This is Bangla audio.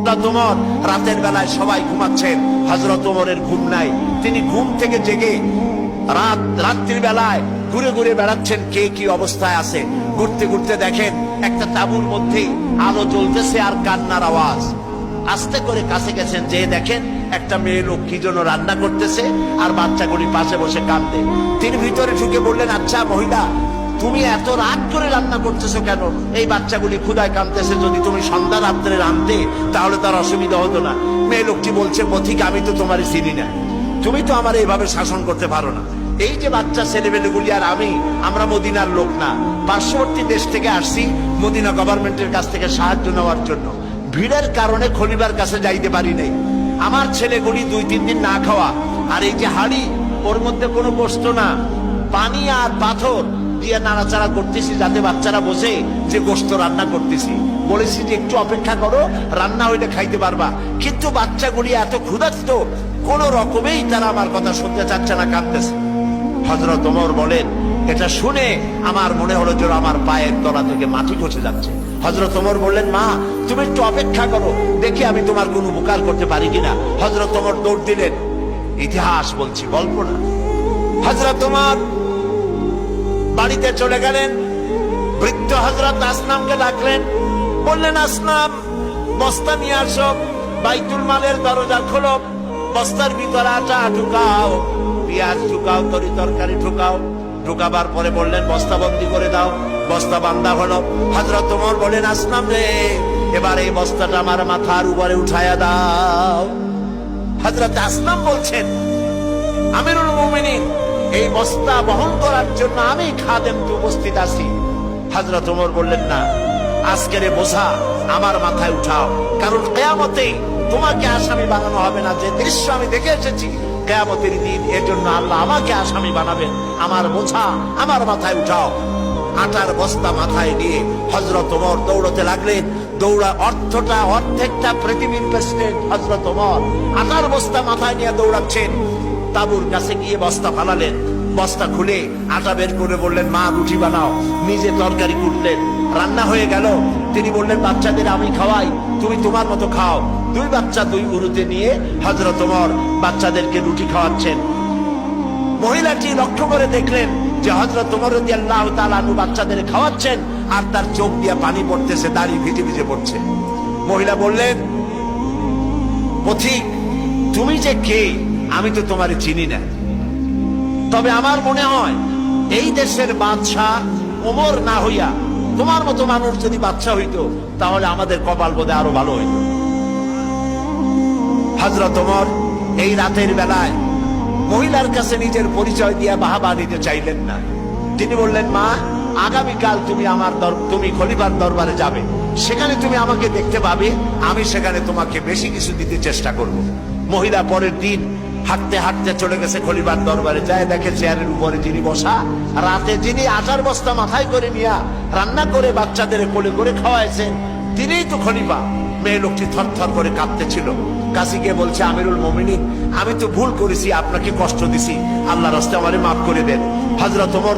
হযরত ওমর রাতের বেলায় সবাই ঘুমাচ্ছেন, হযরত ওমরের ঘুম নাই। তিনি ঘুম থেকে জেগে রাত্রির বেলায় ঘুরে ঘুরে বেড়াচ্ছেন কে কি অবস্থায় আছে। ঘুরতে ঘুরতে দেখেন একটা তাঁবুর মধ্যে আলো জ্বলতেছে আর কান্নার আওয়াজ। আস্তে করে কাছে গেছেন, যে দেখেন একটা মেয়ে লোক কি জন্য রান্না করতেছে আর বাচ্চাগুলি পাশে বসে কাঁদে। তিনি ভিতরে ঢুকে বললেন, আচ্ছা মহিলা, তুমি এত রাত করে রান্না করতেছো কেন? এই বাচ্চাগুলি ক্ষুধায় কাঁদতেছে, যদি তুমি সন্ধ্যা রাত্রে রাঁধতে তাহলে তার অসুবিধা হতো না। মেয়ে লোকটি বলছে, পথিক আমি তো তোমার চিনি না, তুমি তো আমার এইভাবে শাসন করতে পারো না। এই যে বাচ্চা ছেলেমেয়েগুলি আর আমরা মদিনার লোক না, পার্শ্ববর্তী দেশ থেকে আসছি মদিনা গভর্নমেন্টের কাছ থেকে সাহায্য নেওয়ার জন্য। ভিড়ের কারণে খলিফার কাছে যাইতে পারি নাই। আমার ছেলেগুলি 2-3 দিন না খাওয়া, আর এই যে হাড়ি, ওর মধ্যে কোনো গোশত না, পানি আর পাথর দিয়ে নাড়াচাড়া করতেছি যাতে বাচ্চারা বোঝে যে গোশত রান্না করতেছি। বলেছি যে একটু অপেক্ষা করো, রান্না হইলে খাইতে পারবা। কিন্তু বাচ্চাগুলি এত ক্ষুধার্ত, কোন রকমেই তারা আমার কথা শুনতে চাচ্ছে না, কাঁদতেছে। হযরত ওমর বলেন, এটা শুনে আমার মনে হলো যে আমার পায়ের তলা থেকে মাটি খসে যাচ্ছে। হযরত ওমর বললেন, মা তুমি একটু অপেক্ষা করো, দেখি আমি তোমার কোনো উপকার করতে পারি কিনা। হযরত ওমর দৌড় দিলেন। ইতিহাস বলছি, গল্প না। হযরত ওমর বাড়িতে চলে গেলেন। বৃদ্ধ হযরত আসলামকে ডাকলেন, বললেন, আসলাম বস্তা নিয়ে আসো, বাইতুল মালের দরজা খোলো, বস্তার ভিতরে আটা ঢুকাও, পেঁয়াজ ঢুকাও, তরি তরকারি ঢুকাও। ঢুকাবার পরে বললেন, বস্তা বন্দি করে দাও। বস্তা বান্ধা হলো। হযরত ওমর বলেন, আসলাম রে, এবার এই বস্তাটা আমার মাথার উপরে উঠায়া দাও। হযরত আসলাম বলছেন, আমিরুল মুমিনিন, এই বস্তা বহন করার জন্য আমি খাদেম উপস্থিত আছি। হযরত ওমর বললেন, না, আজকের বোঝা আমার মাথায় উঠাও, কারণ কিয়ামতে তোমাকে আসামি বানানো হবে না। যে দৃশ্য আমি দেখে এসেছি কিয়ামতের দিন, এর জন্য আল্লাহ আমাকে আসামি বানাবেন। আমার বোঝা আমার মাথায় উঠাও। আটার বস্তা মাথায় নিয়ে হযরত ওমর দৌড়তে লাগলেন। অর্ধেকটা পৃথিবীর প্রেসিডেন্ট হযরত ওমর আটার বস্তা মাথায় নিয়ে দৌড়াচ্ছেন। তাঁবুর কাছে গিয়ে বস্তা ফালালেন। বস্তা খুলে আটা বের করে বললেন, মা রুটি বানাও। নিজে তরকারি কুটলেন, রান্না হয়ে গেল। তিনি বললেন, বাচ্চাদের আমি খাওয়াই, তুমি তোমার মতো খাও। 2 বাচ্চা 2 উরুতে নিয়ে হযরত ওমর বাচ্চাদেরকে রুটি খাওয়াচ্ছেন। মহিলাটি লক্ষ্য করে দেখলেন যে হযরত ওমর রাদিয়াল্লাহু তাআলা আনহু বাচ্চাদের খাওয়াচ্ছেন আর তার চোখ দিয়ে পানি পড়তেছে, দাড়ি ভিজে ভিজে পড়ছে। মহিলা বললেন, পথিক তুমি যে কে আমি তো তোমারে চিনি না, তবে আমার মনে হয় এই দেশের বাদশাহ ওমর না হইয়া তোমার মতো মানুষ যদি বাদশাহ হইতো তাহলে আমাদের কপাল বোধে আরো ভালো হইত। হযরত ওমর এই রাতের বেলায় মহিলার কাছে নিজের পরিচয় দিয়ে বাহাবা নিতে চাইলেন না। তিনি বললেন, মা আগামীকাল তুমি খলিফার দরবারে যাবে, সেখানে তুমি আমাকে দেখতে পাবে, আমি সেখানে তোমাকে বেশি কিছু দিতে চেষ্টা করব। মহিলা পরের দিন হাঁটতে হাঁটতে চলে গেছে খলিফার দরবারে। যায় দেখে চেয়ারের উপরে যিনি বসা, রাতে যিনি আটার বস্তা মাথায় করে নিয়া রান্না করে বাচ্চাদের কোলে করে খাওয়াইছেন, তিনিই তো খলিফা। মেয়ে লোকটি থরথর করে কাঁপতেছিল। কাছে গিয়ে বলছে, আমিরুল মুমিনিন, আমি তো ভুল করেছি, আপনাকে কষ্ট দিছি, আল্লাহর রাস্তায় আমারে মাফ করে দেন। হযরত ওমর